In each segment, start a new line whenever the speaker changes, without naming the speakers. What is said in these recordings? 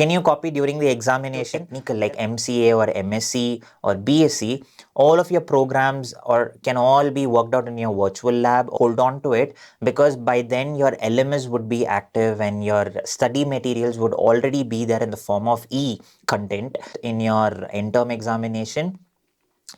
Can you copy during the examination? Technical like MCA or MSc or BSc, all of your programs or can all be worked out in your virtual lab. Hold on to it, because by then your LMS would be active and your study materials would already be there in the form of e-content in your end-term examination.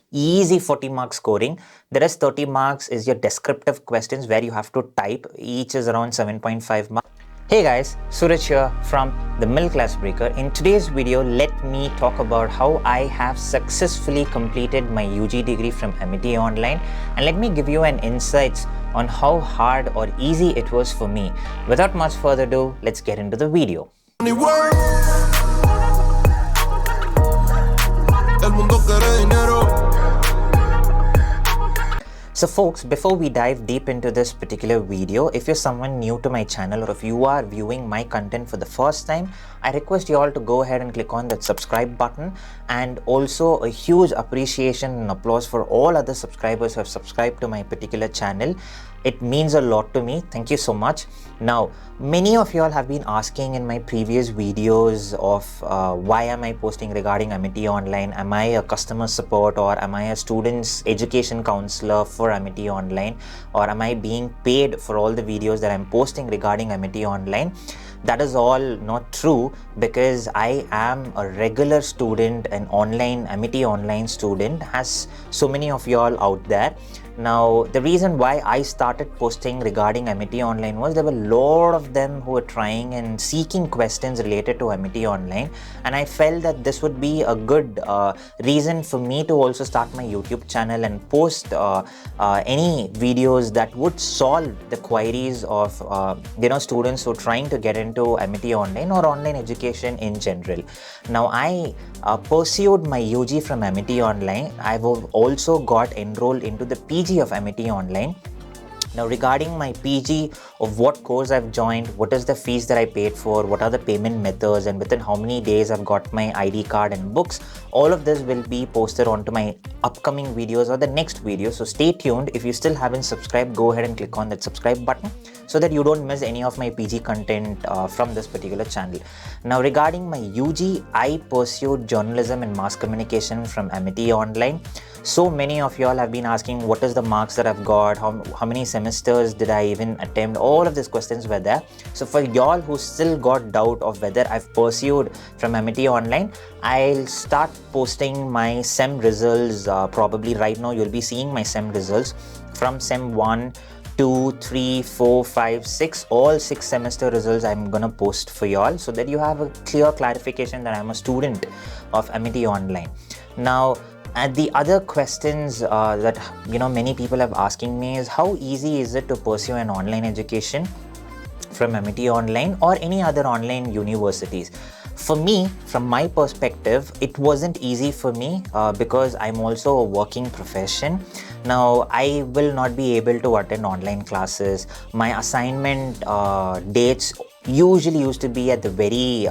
Easy 40 mark scoring. The rest 30 marks is your descriptive questions where you have to type. Each is around 7.5 marks. Hey guys, Suraj here from the Middle Class Breaker. In today's video, let me talk about how I have successfully completed my UG degree from Amity Online, and let me give you an insights on how hard or easy it was for me. Without much further ado, let's get into the video. So folks, before we dive deep into this particular video, if you're someone new to my channel or if you are viewing my content for the first time, I request you all to go ahead and click on that subscribe button, and also a huge appreciation and applause for all other subscribers who have subscribed to my particular channel. It means a lot to me. Thank you so much. Now, many of you all have been asking in my previous videos of why am I posting regarding Amity Online? Am I a customer support, or am I a student's education counselor for Amity Online, or am I being paid for all the videos that I'm posting regarding Amity Online? That is all not true, because I am a regular student, an online Amity Online student, as so many of you all out there. Now, the reason why I started posting regarding Amity Online was there were a lot of them who were trying and seeking questions related to Amity Online, and I felt that this would be a good reason for me to also start my YouTube channel and post any videos that would solve the queries of students who are trying to get into Amity Online or online education in general. Now, I pursued my UG from Amity Online. I've also got enrolled into the PG of Amity Online. Now, regarding my PG, of what course I've joined, what is the fees that I paid for, what are the payment methods, and within how many days I've got my ID card and books, all of this will be posted onto my upcoming videos or the next video. So stay tuned. If you still haven't subscribed, go ahead and click on that subscribe button so that you don't miss any of my PG content from this particular channel. Now, regarding my UG, I pursued journalism and mass communication from Amity Online. So many of y'all have been asking what is the marks that I've got, how many semesters did I even attempt, all of these questions were there. So for y'all who still got doubt of whether I've pursued from Amity Online, I'll start posting my SEM results. Probably right now you'll be seeing my SEM results from SEM 1, 2, 3, 4, 5, 6, all 6 semester results I'm gonna post for y'all, so that you have a clear clarification that I'm a student of Amity Online. Now, and the other questions that many people have asking me is how easy is it to pursue an online education from Amity Online or any other online universities? For me, from my perspective, it wasn't easy for me because I'm also a working profession. Now, I will not be able to attend online classes. My assignment dates usually used to be at the very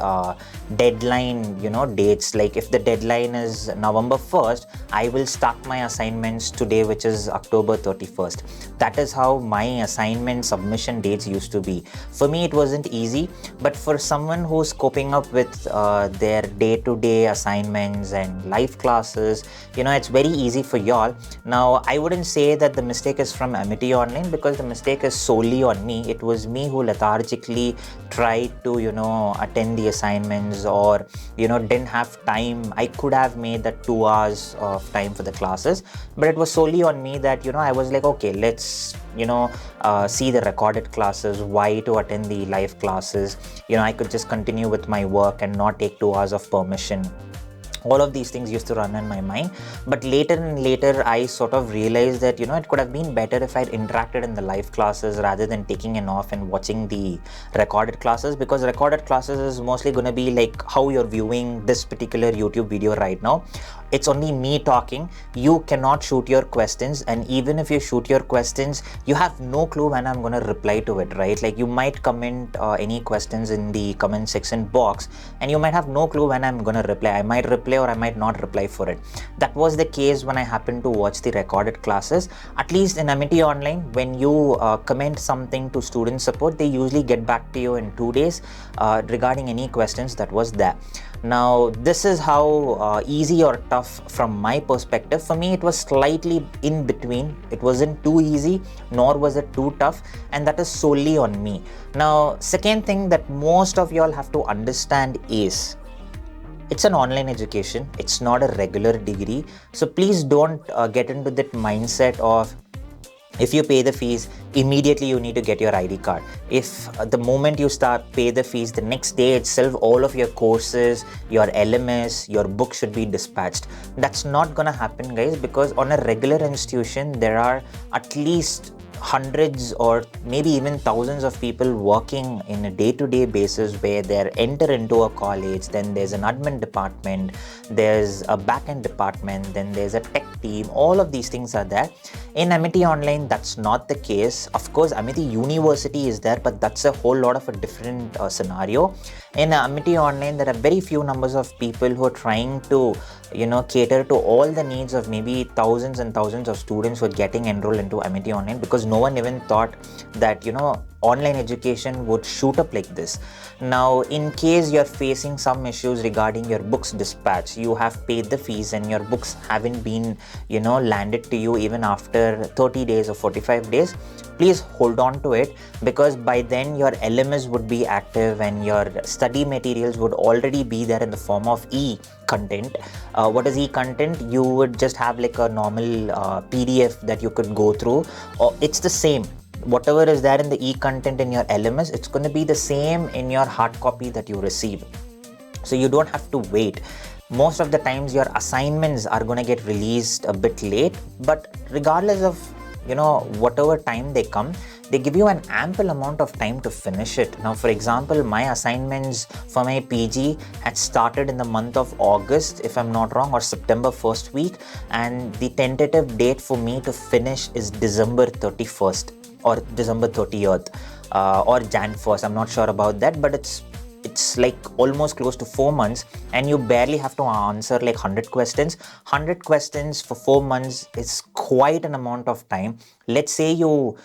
deadline dates. Like if the deadline is November 1st, I will start my assignments today, which is October 31st. That is how my assignment submission dates used to be. For me, it wasn't easy, but for someone who's coping up with their day-to-day assignments and live classes, it's very easy for y'all. Now, I wouldn't say that the mistake is from Amity Online, because the mistake is solely on me. It was me who lethargically tried to attend the assignments, or didn't have time. I could have made that 2 hours of time for the classes, but it was solely on me that I was like, okay, let's see the recorded classes. Why to attend the live classes? I could just continue with my work and not take 2 hours of permission. All of these things used to run in my mind, but later and later I sort of realized that it could have been better if I'd interacted in the live classes rather than taking an off and watching the recorded classes, because recorded classes is mostly going to be like how you're viewing this particular YouTube video right now. It's only me talking. You cannot shoot your questions, and even if you shoot your questions, you have no clue when I'm going to reply to it, right? Like you might comment any questions in the comment section box, and you might have no clue when I'm going to reply. I might reply reply or I might not reply for it. That was the case when I happened to watch the recorded classes. At least in Amity Online, when you comment something to student support, they usually get back to you in 2 days regarding any questions that was there. Now, this is how easy or tough from my perspective. For me, it was slightly in between. It wasn't too easy, nor was it too tough, and that is solely on me. Now, second thing that most of y'all have to understand is it's an online education. It's not a regular degree. So please don't get into that mindset of if you pay the fees, immediately you need to get your ID card. If the moment you start pay the fees, the next day itself, all of your courses, your LMS, your book should be dispatched. That's not gonna happen, guys, because on a regular institution, there are at least hundreds or maybe even thousands of people working in a day-to-day basis where they enter into a college. Then there's an admin department, there's a back-end department, then there's a tech team. All of these things are there. In Amity Online, that's not the case. Of course, Amity University is there, but that's a whole lot of a different scenario. In Amity Online, there are very few numbers of people who are trying to cater to all the needs of maybe thousands and thousands of students who are getting enrolled into Amity Online, because no one even thought that online education would shoot up like this. Now, in case you're facing some issues regarding your books dispatch, you have paid the fees and your books haven't been landed to you even after 30 days or 45 days, please hold on to it, because by then your LMS would be active and your study materials would already be there in the form of e-content. What is e-content? You would just have like a normal PDF that you could go through, or it's the same. Whatever is there in the e-content in your LMS, it's going to be the same in your hard copy that you receive. So you don't have to wait. Most of the times your assignments are going to get released a bit late, but regardless of whatever time they come, they give you an ample amount of time to finish it. Now, for example, my assignments for my PG had started in the month of August, if I'm not wrong, or September first week, and the tentative date for me to finish is December 31st or December 30th or Jan 1st. I'm not sure about that, but it's like almost close to 4 months, and you barely have to answer like 100 questions. 100 questions for 4 months is quite an amount of time. Let's say you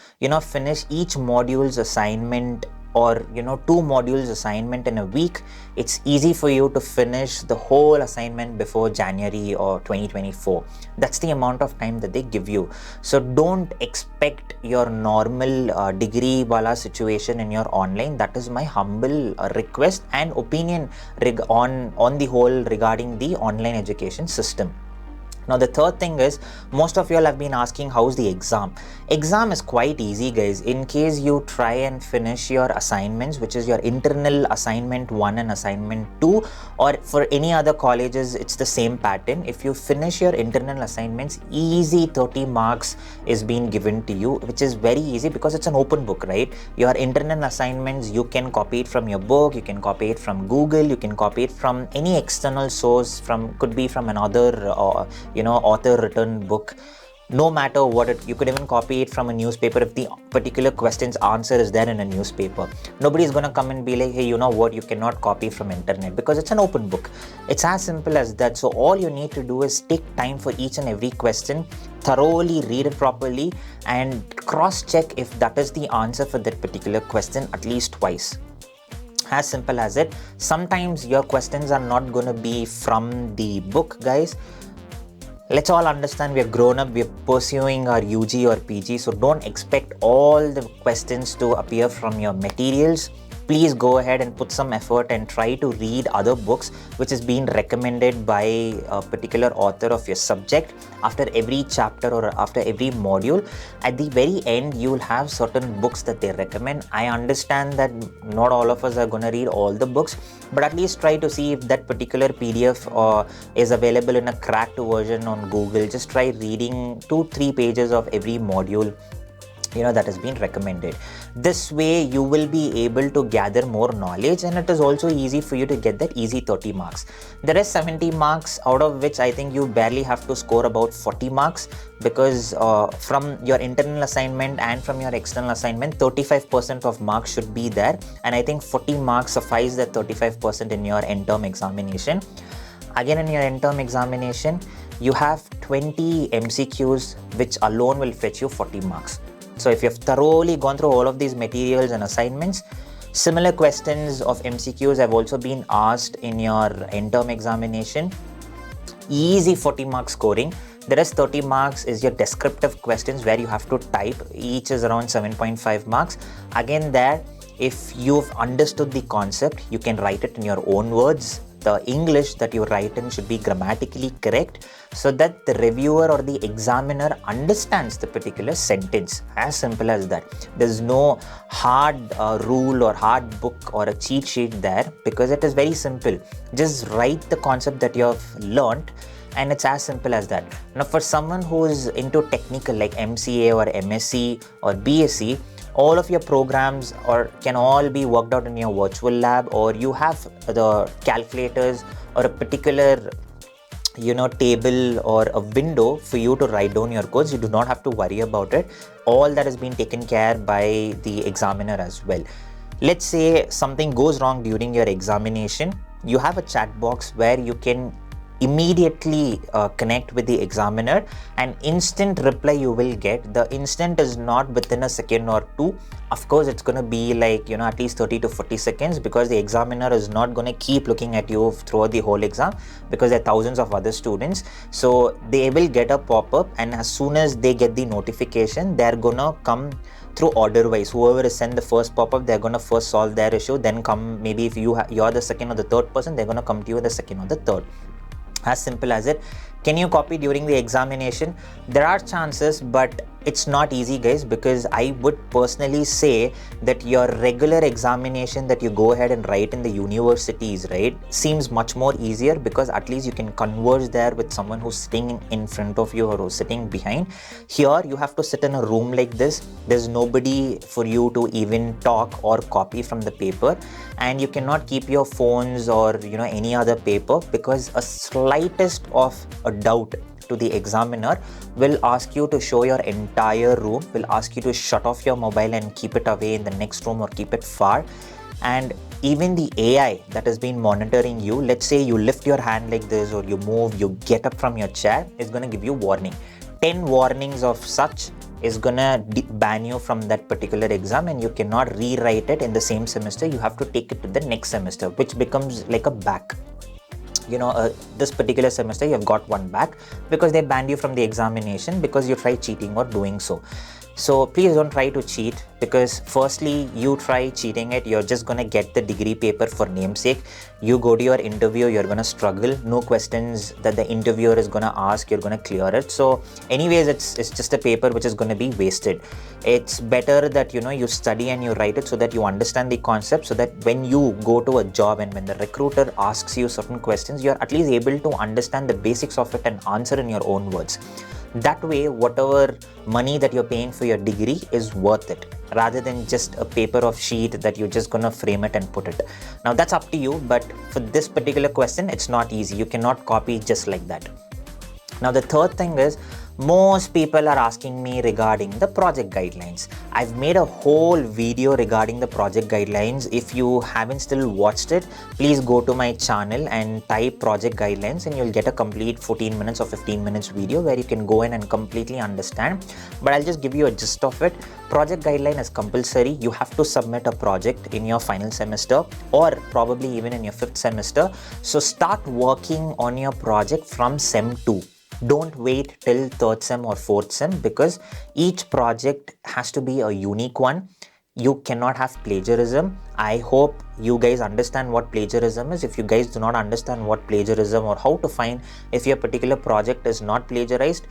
finish each module's assignment or 2 modules assignment in a week. It's easy for you to finish the whole assignment before January or 2024. That's the amount of time that they give you. So don't expect your normal degree wala situation in your online. That is my humble request and opinion on the whole regarding the online education system. Now, the third thing is, most of you all have been asking, how's the exam? Exam is quite easy, guys. In case you try and finish your assignments, which is your internal assignment 1 and assignment 2, or for any other colleges, it's the same pattern. If you finish your internal assignments, easy 30 marks is being given to you, which is very easy because it's an open book, right? Your internal assignments, you can copy it from your book, you can copy it from Google, you can copy it from any external source, could be from another author written book. No matter what you could even copy it from a newspaper if the particular question's answer is there in a newspaper. Nobody's gonna come and be like, hey, you know what, you cannot copy from internet, because it's an open book. It's as simple as that. So all you need to do is take time for each and every question, thoroughly read it properly, and cross-check if that is the answer for that particular question at least twice. As simple as it. Sometimes your questions are not going to be from the book, guys. Let's all understand, we are grown up, we are pursuing our UG or PG, so don't expect all the questions to appear from your materials. Please go ahead and put some effort and try to read other books which is being recommended by a particular author of your subject. After every chapter or after every module, at the very end, you will have certain books that they recommend. I understand that not all of us are going to read all the books, but at least try to see if that particular PDF is available in a cracked version on Google. Just try reading 2-3 pages of every module that has been recommended. This way you will be able to gather more knowledge, and it is also easy for you to get that easy 30 marks. There is 70 marks, out of which I think you barely have to score about 40 marks, because from your internal assignment and from your external assignment, 35% of marks should be there, and I think 40 marks suffice that 35% in your end term examination. Again, in your end term examination, you have 20 MCQs, which alone will fetch you 40 marks. So if you've thoroughly gone through all of these materials and assignments, similar questions of MCQs have also been asked in your end term examination. Easy 40 mark scoring. The rest 30 marks is your descriptive questions where you have to type. Each is around 7.5 marks. Again, there, if you've understood the concept, you can write it in your own words. The English that you write in should be grammatically correct so that the reviewer or the examiner understands the particular sentence. As simple as that. There's no hard rule or hard book or a cheat sheet there, because it is very simple. Just write the concept that you have learnt, and it's as simple as that. Now, for someone who is into technical like MCA or MSc or BSc, all of your programs can all be worked out in your virtual lab, or you have the calculators or a particular table or a window for you to write down your codes. You do not have to worry about it. All that has been taken care by the examiner as well. Let's say something goes wrong during your examination. You have a chat box where you can immediately connect with the examiner, and instant reply you will get. The instant is not within a second or two. Of course, it's going to be like at least 30 to 40 seconds, because the examiner is not going to keep looking at you throughout the whole exam, because there are thousands of other students. So they will get a pop-up, and as soon as they get the notification, they're gonna come through order wise. Whoever is sent the first pop-up, they're gonna first solve their issue, then come, maybe if you're the second or the third person, they're gonna come to you the second or the third. As simple as it. Can you copy during the examination? There are chances, but it's not easy, guys, because I would personally say that your regular examination that you go ahead and write in the universities, right, seems much more easier, because at least you can converse there with someone who's sitting in front of you or who's sitting behind. Here, you have to sit in a room like this. There's nobody for you to even talk or copy from the paper, and you cannot keep your phones or any other paper, because a slightest of a doubt to the examiner will ask you to show your entire room, will ask you to shut off your mobile and keep it away in the next room or keep it far. And even the AI that has been monitoring you, let's say you lift your hand like this, or you move, you get up from your chair, is going to give you warning. 10 warnings of such is gonna ban you from that particular exam, and you cannot rewrite it in the same semester. You have to take it to the next semester, which becomes like a back. This particular semester you have got one back, because they banned you from the examination because you tried cheating or doing so. So please don't try to cheat, because firstly, you try cheating it, you're just gonna get the degree paper for namesake. You go to your interview, you're gonna struggle. No questions that the interviewer is gonna ask, you're gonna clear it. So anyways, it's just a paper which is gonna be wasted. It's better that you study and you write it so that you understand the concept, so that when you go to a job and when the recruiter asks you certain questions, you're at least able to understand the basics of it and answer in your own words. That way, whatever money that you're paying for your degree is worth it, rather than just a paper of sheet that you're just gonna frame it and put it. Now that's up to you, but for this particular question, it's not easy. You cannot copy just like that. Now the third thing is, most people are asking me regarding the project guidelines. I've made a whole video regarding the project guidelines. If you haven't still watched it, please go to my channel and type project guidelines, and you'll get a complete 14 minutes or 15 minutes video where you can go in and completely understand. But I'll just give you a gist of it. Project guideline is compulsory. You have to submit a project in your final semester, or probably even in your 5th semester. So start working on your project from Sem 2. Don't wait till 3rd sem or 4th sem, because each project has to be a unique one. You cannot have plagiarism. I hope you guys understand what plagiarism is. If you guys do not understand what plagiarism, or how to find if your particular project is not plagiarized,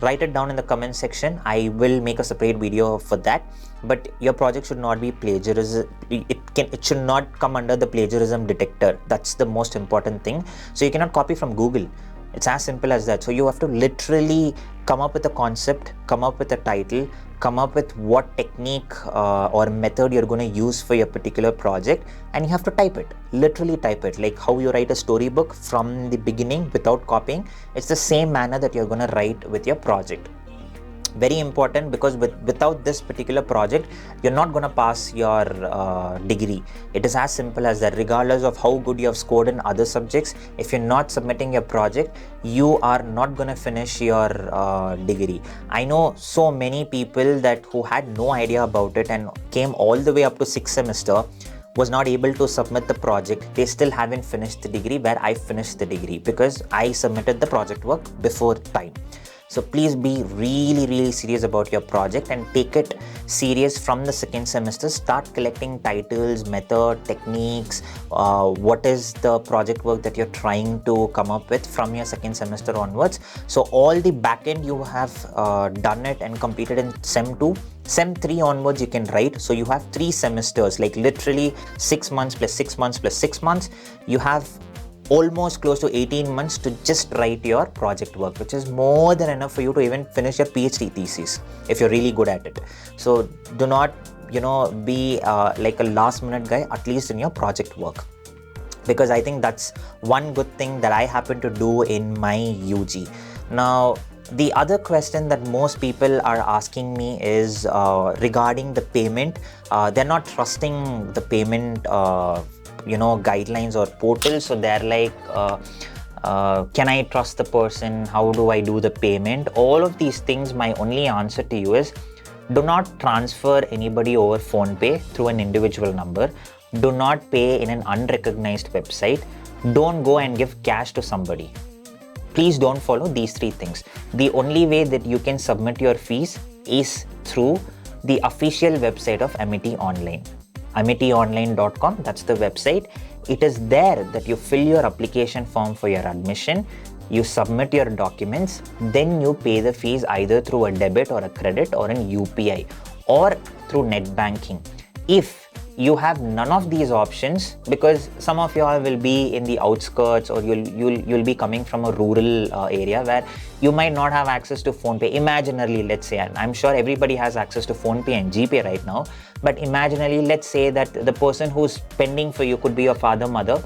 write it down in the comment section. I will make a separate video for that. But your project should not be plagiarism. It should not come under the plagiarism detector. That's the most important thing. So you cannot copy from Google. It's as simple as that. So you have to literally come up with a concept, come up with a title, come up with what technique or method you're going to use for your particular project, and you have to type it. Literally type it, like how you write a storybook from the beginning without copying. It's the same manner that you're going to write with your project. Very important, because without this particular project you're not going to pass your degree. It is as simple as that. Regardless of how good you have scored in other subjects, if you're not submitting your project, you are not going to finish your degree. I know so many people that who had no idea about it and came all the way up to 6th semester, was not able to submit the project. They still haven't finished the degree where I finished the degree, because I submitted the project work before time. So please be really serious about your project and take it serious from the 2nd semester. Start collecting titles, method, techniques, what is the project work that you're trying to come up with from your 2nd semester onwards. So all the backend you have done it and completed in Sem 2. Sem 3 onwards you can write. So you have 3 semesters, like literally 6 months plus 6 months plus 6 months. You have almost close to 18 months to just write your project work, which is more than enough for you to even finish your PhD thesis if you're really good at it. So do not, be like a last minute guy, at least in your project work, because I think that's one good thing that I happen to do in my UG. Now, the other question that most people are asking me is regarding the payment. They're not trusting the payment guidelines or portals. So they're like, can I trust the person? How do I do the payment? All of these things, my only answer to you is, do not transfer anybody over PhonePe through an individual number. Do not pay in an unrecognized website. Don't go and give cash to somebody. Please don't follow these 3 things. The only way that you can submit your fees is through the official website of Amity Online. AmityOnline.com, that's the website. It is there that you fill your application form for your admission, you submit your documents, then you pay the fees either through a debit or a credit or an UPI or through net banking. If you have none of these options, because some of y'all will be in the outskirts, or you'll be coming from a rural area where you might not have access to PhonePe. Imaginarily, let's say, and I'm sure everybody has access to PhonePe and GPay right now, but imaginarily, let's say that the person who's pending for you could be your father, mother,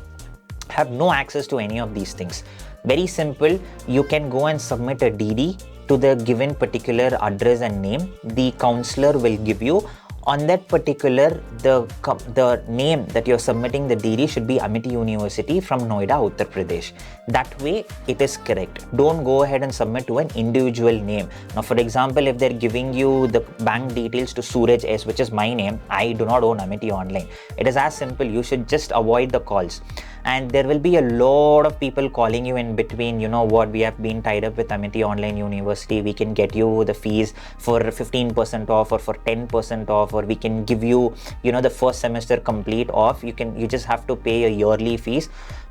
have no access to any of these things. Very simple. You can go and submit a DD to the given particular address and name. The counselor will give you. On that particular, the name that you're submitting the DD should be Amity University from Noida, Uttar Pradesh. That way it is correct. Don't go ahead and submit to an individual name. Now, for example, if they're giving you the bank details to Suraj S, which is my name, I do not own Amity Online. It is as simple. You should just avoid the calls. And there will be a lot of people calling you in between. You know what, we have been tied up with Amity Online University. We can get you the fees for 15% off or for 10% off, or we can give you, the first semester complete off. You just have to pay a yearly fees.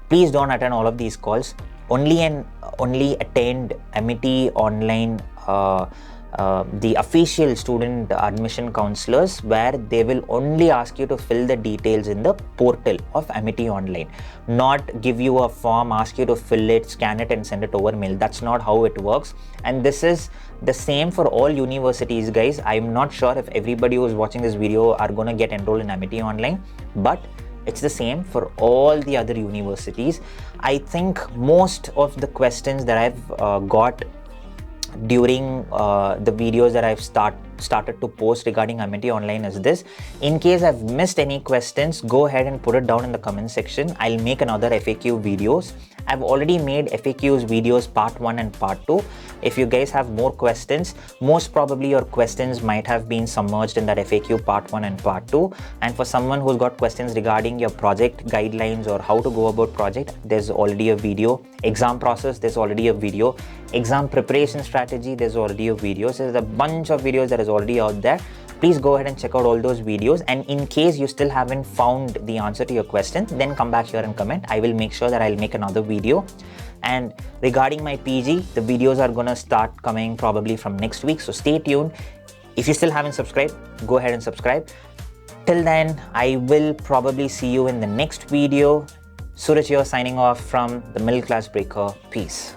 Please don't attend all of these calls. Only attend Amity Online, the official student admission counselors, where they will only ask you to fill the details in the portal of Amity Online, not give you a form, ask you to fill it, scan it and send it over mail. That's not how it works. And this is the same for all universities, guys. I'm not sure if everybody who's watching this video are going to get enrolled in Amity Online, but it's the same for all the other universities. I think most of the questions that I've got during the videos that I've started to post regarding Amity Online is this. In case I've missed any questions, go ahead and put it down in the comment section. I'll make another FAQ videos. I've already made FAQs videos part 1 and part 2. If you guys have more questions, most probably your questions might have been submerged in that FAQ part 1 and part 2. And for someone who's got questions regarding your project guidelines or how to go about project, there's already a video. Exam process, there's already a video. Exam preparation strategy, there's already a video. So there's a bunch of videos that is already out there. Please go ahead and check out all those videos. And in case you still haven't found the answer to your question, then come back here and comment. I will make sure that I'll make another video. And regarding my PG, the videos are gonna start coming probably from next week. So stay tuned. If you still haven't subscribed, go ahead and subscribe. Till then, I will probably see you in the next video. Suraj here signing off from the Middle Class Breaker. Peace.